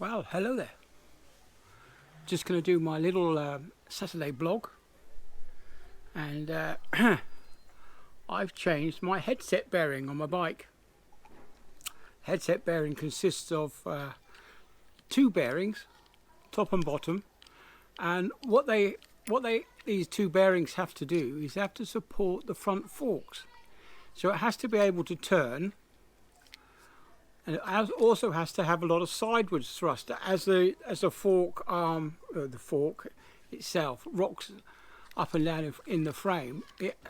Well, hello there. Just going to do my little Saturday vlog, and I've changed my headset bearing on my bike. Headset bearing consists of two bearings, top and bottom, and what these two bearings have to do is they have to support the front forks. So it has to be able to turn, and it also has to have a lot of sideways thrust as the fork arm, the fork itself rocks up and down in the frame.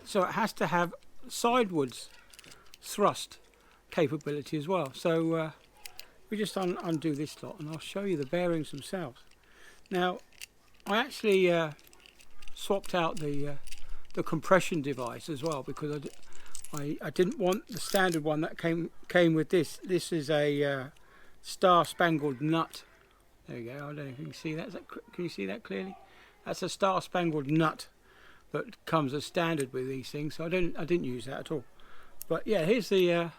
So it has to have sideways thrust capability as well. So we just undo this lot, and I'll show you the bearings themselves. Now, I actually swapped out the compression device as well, because I didn't want the standard one that came with this. This is a Star Spangled Nut. There you go. I don't know if you can see that. Can you see that clearly? That's a Star Spangled Nut that comes as standard with these things. So I didn't use that at all. But yeah, here's the.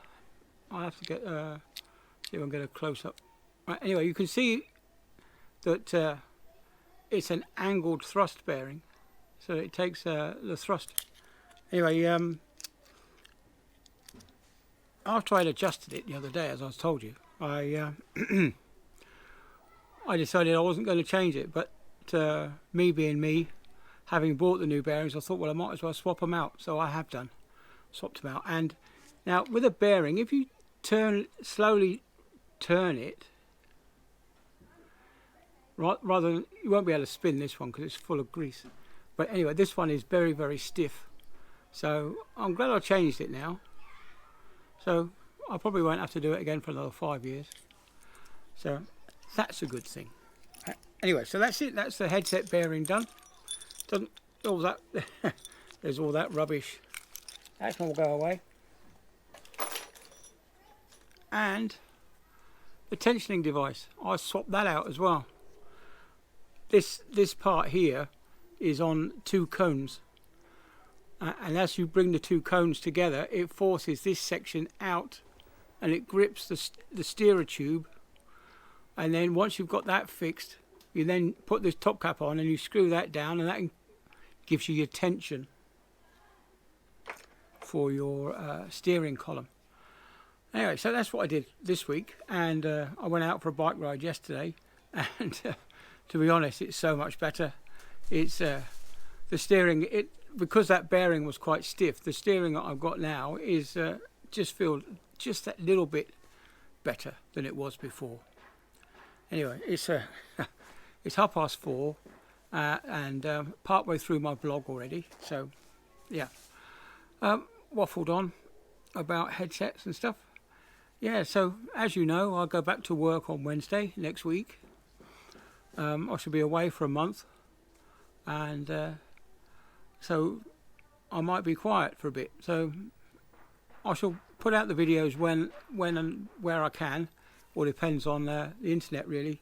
I have to get see if I can get a close up. Right, anyway, you can see that it's an angled thrust bearing, so it takes the thrust. Anyway, after I'd adjusted it the other day, as I told you, I decided I wasn't going to change it. But me being me, having bought the new bearings, I thought, well, I might as well swap them out. So I have done, swapped them out. And now with a bearing, if you slowly turn it, rather than, you won't be able to spin this one because it's full of grease. But anyway, this one is very, very stiff. So I'm glad I changed it now. So I probably won't have to do it again for another 5 years. So that's a good thing. Anyway, so that's it. That's the headset bearing done. Doesn't all that there's all that rubbish. That will go away. And the tensioning device, I swapped that out as well. This part here is on two cones. And as you bring the two cones together, it forces this section out and it grips the steerer tube. And then once you've got that fixed, you then put this top cap on and you screw that down, and that gives you your tension for your steering column. Anyway, so that's what I did this week, and I went out for a bike ride yesterday, and to be honest, it's so much better. It's the steering, because that bearing was quite stiff, the steering that I've got now is just feel just that little bit better than it was before. Anyway, it's it's 4:30 and part way through my vlog already. So yeah, waffled on about headsets and stuff. Yeah, so as you know, I'll go back to work on Wednesday next week. I should be away for a month, and so I might be quiet for a bit. So I shall put out the videos when and where I can. All depends on the internet, really.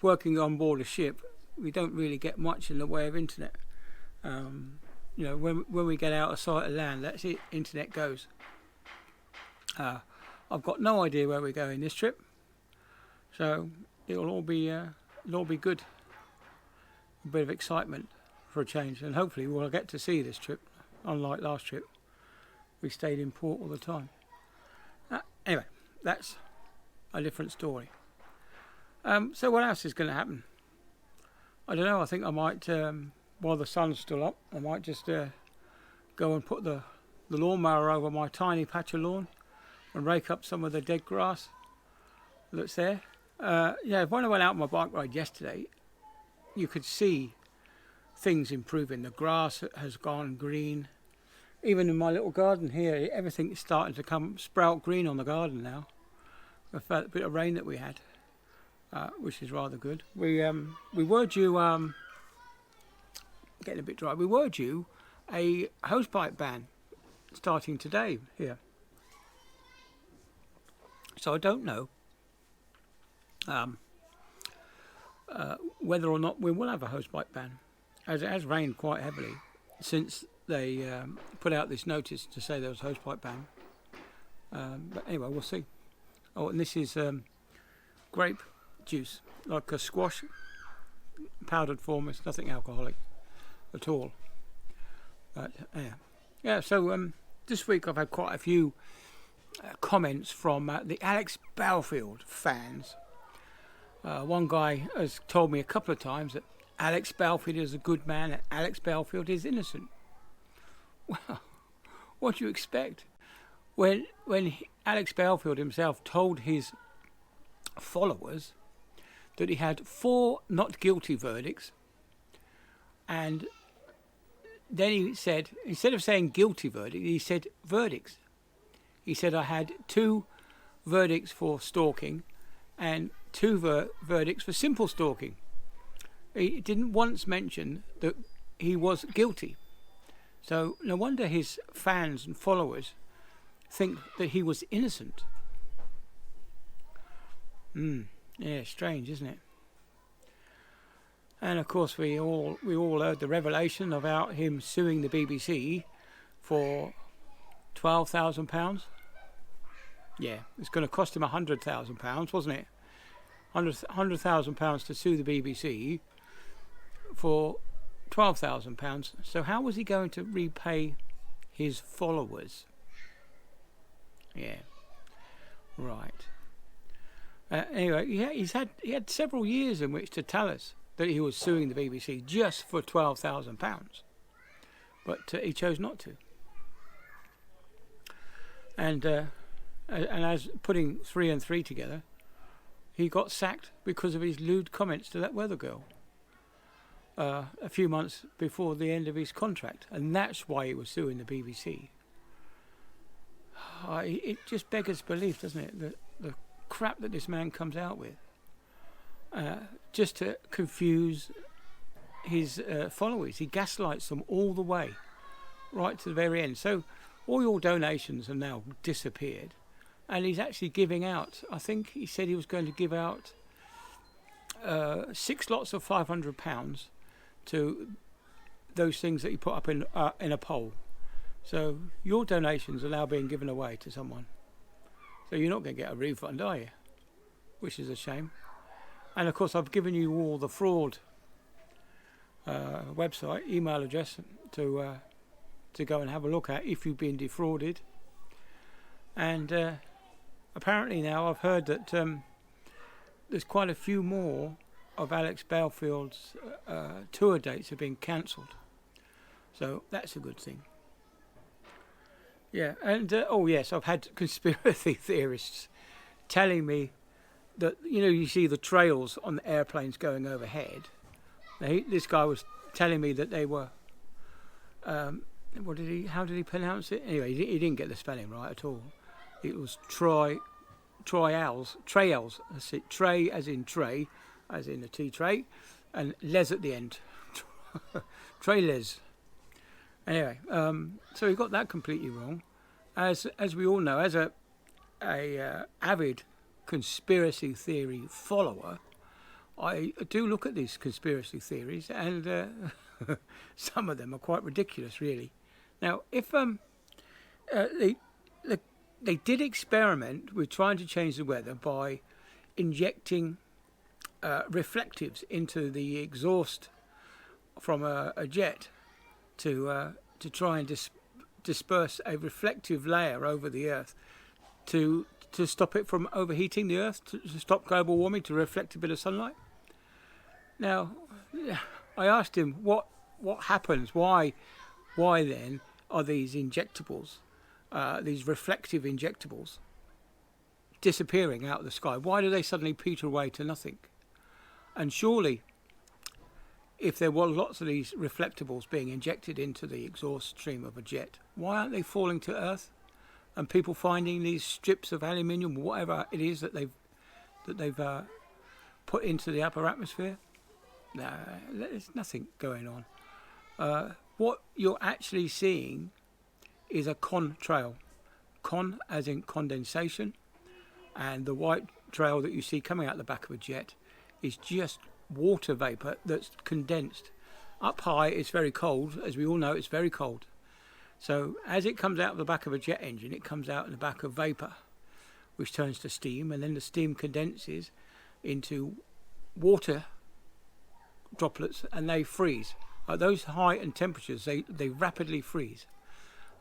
Working on board a ship, we don't really get much in the way of internet. You know, when we get out of sight of land, that's it. Internet goes. I've got no idea where we're going this trip, so it'll all be good. A bit of excitement for a change, and hopefully we'll get to see this trip. Unlike last trip, we stayed in port all the time. Anyway, that's a different story. So what else is going to happen? I don't know. I think I might, while the sun's still up, I might just go and put the lawnmower over my tiny patch of lawn and rake up some of the dead grass that's there. Yeah, when I went out on my bike ride yesterday, you could see things improving. The grass has gone green. Even in my little garden here, everything is starting to sprout green on the garden now. With that bit of rain that we had, which is rather good. We were due, getting a bit dry. We were due a hosepipe ban starting today here. So I don't know whether or not we will have a hosepipe ban, as it has rained quite heavily since they put out this notice to say there was a hosepipe ban. But anyway, we'll see. Oh, and this is grape juice, like a squash powdered form. It's nothing alcoholic at all. But yeah. So this week I've had quite a few comments from the Alex Belfield fans. One guy has told me a couple of times that Alex Belfield is a good man and Alex Belfield is innocent. Well, what do you expect? When Alex Belfield himself told his followers that he had 4 not guilty verdicts, and then he said, instead of saying guilty verdict, he said verdicts. He said, I had 2 verdicts for stalking and 2 verdicts for simple stalking. He didn't once mention that he was guilty. So no wonder his fans and followers think that he was innocent. Yeah, strange, isn't it? And of course we all heard the revelation about him suing the BBC for £12,000. Yeah, it's going to cost him £100,000, wasn't it? £100,000 to sue the BBC for £12,000. So how was he going to repay his followers? Yeah, right. Anyway, he had several years in which to tell us that he was suing the BBC just for £12,000, but he chose not to. And as putting 3 and 3 together, he got sacked because of his lewd comments to that weather girl a few months before the end of his contract, and that's why he was suing the BBC. It just beggars belief, doesn't it? The crap that this man comes out with, just to confuse his followers. He gaslights them all the way, right to the very end. So all your donations are now disappeared, and he's actually giving out, I think he said he was going to give out 6 lots of £500 to those things that he put up in a poll. So your donations are now being given away to someone. So you're not going to get a refund, are you? Which is a shame. And of course I've given you all the fraud website, email address to go and have a look at if you've been defrauded. And apparently now I've heard that there's quite a few more of Alex Belfield's tour dates have been cancelled. So that's a good thing. Yeah, and oh yes, I've had conspiracy theorists telling me that, you see the trails on the airplanes going overhead. This guy was telling me that they were, how did he pronounce it? Anyway, he didn't get the spelling right at all. It was trails, that's it, tray as in tray, as in a tea tray, and les at the end. Trailers. Anyway, so he got that completely wrong. As we all know, as a avid conspiracy theory follower, I do look at these conspiracy theories, and some of them are quite ridiculous, really. Now, if they did experiment with trying to change the weather by injecting reflectives into the exhaust from a jet to try and disperse a reflective layer over the Earth to stop it from overheating the Earth, to stop global warming, to reflect a bit of sunlight. Now, I asked him what happens, why then are these injectables, these reflective injectables, disappearing out of the sky? Why do they suddenly peter away to nothing? And surely, if there were lots of these reflectables being injected into the exhaust stream of a jet, why aren't they falling to Earth and people finding these strips of aluminium, whatever it is that they've put into the upper atmosphere? No, there's nothing going on. What you're actually seeing is a contrail. Con as in condensation, and the white trail that you see coming out the back of a jet is just water vapour that's condensed. Up high it's very cold, as we all know it's very cold. So as it comes out of the back of a jet engine, it comes out in the back of vapour, which turns to steam, and then the steam condenses into water droplets, and they freeze. At those heightened temperatures, they rapidly freeze.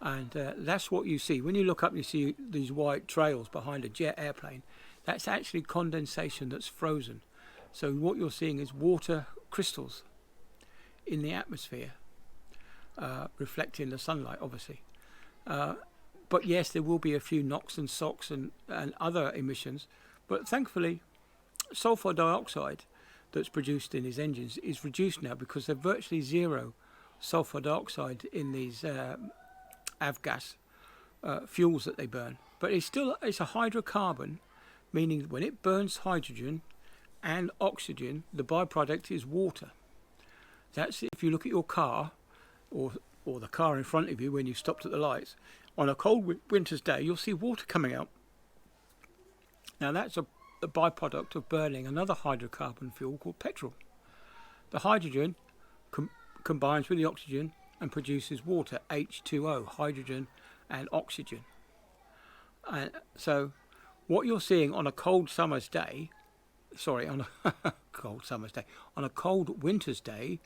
And that's what you see. When you look up and you see these white trails behind a jet airplane, that's actually condensation that's frozen. So what you're seeing is water crystals in the atmosphere, reflecting the sunlight, obviously. But yes, there will be a few NOx and SOx and other emissions. But thankfully, sulfur dioxide that's produced in these engines is reduced now, because there's virtually zero sulfur dioxide in these avgas fuels that they burn. But it's a hydrocarbon, meaning when it burns hydrogen and oxygen, the byproduct is water. That's if you look at your car, or the car in front of you when you stopped at the lights. On a cold winter's day, you'll see water coming out. Now that's a byproduct of burning another hydrocarbon fuel called petrol. The hydrogen combines with the oxygen and produces water, H2O, hydrogen and oxygen. And so what you're seeing on a cold summer's day, on a cold winter's day,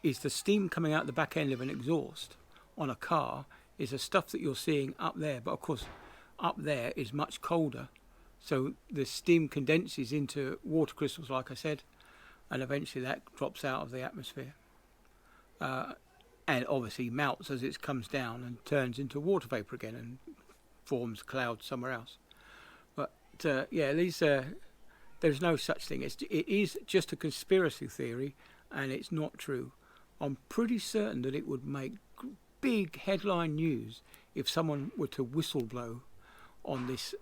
is the steam coming out the back end of an exhaust on a car is the stuff that you're seeing up there. But of course, up there is much colder. So the steam condenses into water crystals, like I said, and eventually that drops out of the atmosphere. And obviously melts as it comes down and turns into water vapor again and forms clouds somewhere else. But yeah, there's no such thing. It is just a conspiracy theory, and it's not true. I'm pretty certain that it would make big headline news if someone were to whistleblow on this,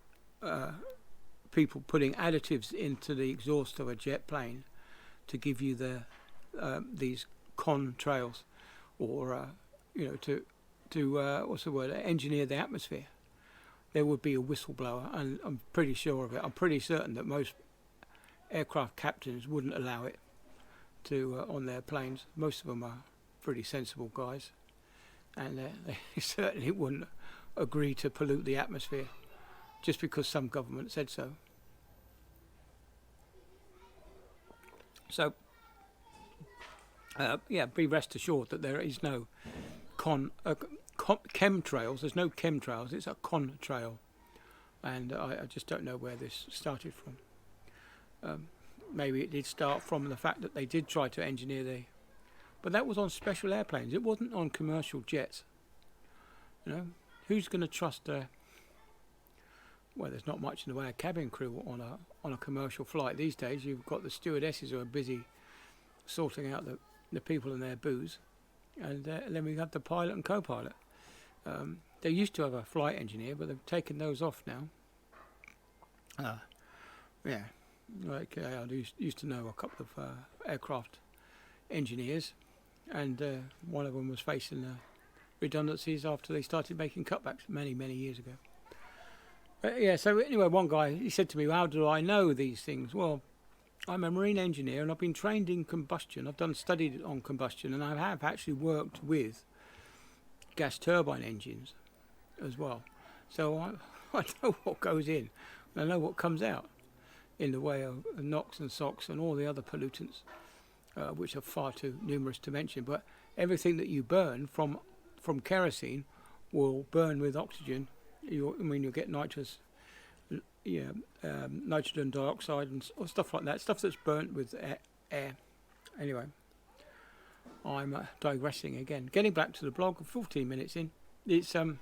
people putting additives into the exhaust of a jet plane to give you these contrails, or to what's the word, engineer the atmosphere. There would be a whistleblower, and I'm pretty sure of it. I'm pretty certain that most aircraft captains wouldn't allow it to on their planes. Most of them are pretty sensible guys, and they certainly wouldn't agree to pollute the atmosphere just because some government said so. So yeah, be rest assured that there is no chemtrails. There's no chemtrails. It's a contrail, and I just don't know where this started from. Maybe it did start from the fact that they did try to engineer but that was on special airplanes. It wasn't on commercial jets. Who's going to trust well, there's not much in the way of cabin crew on a commercial flight these days. You've got the stewardesses who are busy sorting out the people and their booze, and then we have the pilot and co-pilot. They used to have a flight engineer, but they've taken those off now. Yeah, like I used to know a couple of aircraft engineers, and one of them was facing redundancies after they started making cutbacks many years ago. Yeah, so anyway, one guy, he said to me, how do I know these things? Well, I'm a marine engineer and I've been trained in combustion. I've done studied on combustion, and I have actually worked with gas turbine engines as well. So I know what goes in, and I know what comes out in the way of NOx and SOx and all the other pollutants, which are far too numerous to mention. But everything that you burn from kerosene will burn with oxygen. You'll get nitrogen dioxide and stuff like that, stuff that's burnt with air. Anyway, I'm digressing again. Getting back to the blog, 14 minutes in. It's so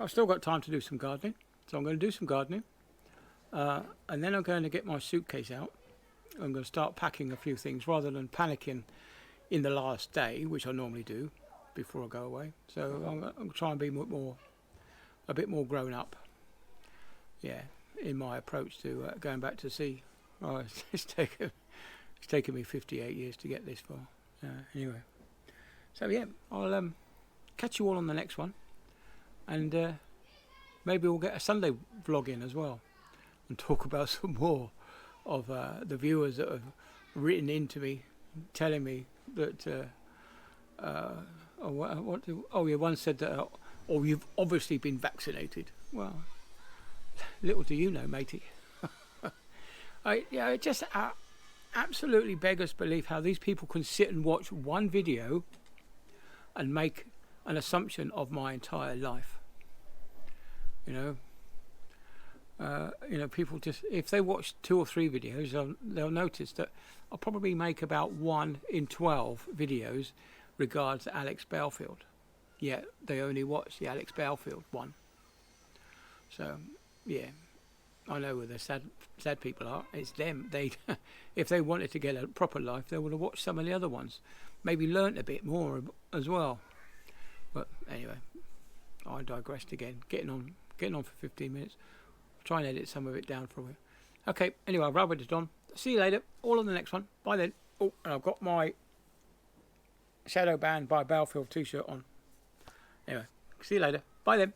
I've still got time to do some gardening, so I'm going to do some gardening, and then I'm going to get my suitcase out. I'm going to start packing a few things rather than panicking in the last day, which I normally do before I go away. So I'm going to try and be a bit more grown up, yeah, in my approach to going back to sea. Oh, it's taken me 58 years to get this far. Anyway, so yeah, I'll catch you all on the next one, and maybe we'll get a Sunday vlog in as well, and talk about some more of the viewers that have written in to me, telling me that one said that you've obviously been vaccinated. Well, little do you know, matey. Yeah, it just absolutely beggars belief how these people can sit and watch one video and make an assumption of my entire life. People just, if they watch 2 or 3 videos, they'll notice that I'll probably make about 1 in 12 videos regards to Alex Belfield. Yet they only watch the Alex Belfield one. So, yeah, I know where the sad people are. It's them. They, if they wanted to get a proper life, they would have watched some of the other ones. Maybe learnt a bit more as well. But anyway, I digressed again. Getting on for 15 minutes. I'll try and edit some of it down for you. Okay, anyway, I've rubbed it on. See you later. All on the next one. Bye then. Oh, and I've got my Shadow Band by Belfield t-shirt on. Anyway, see you later. Bye then.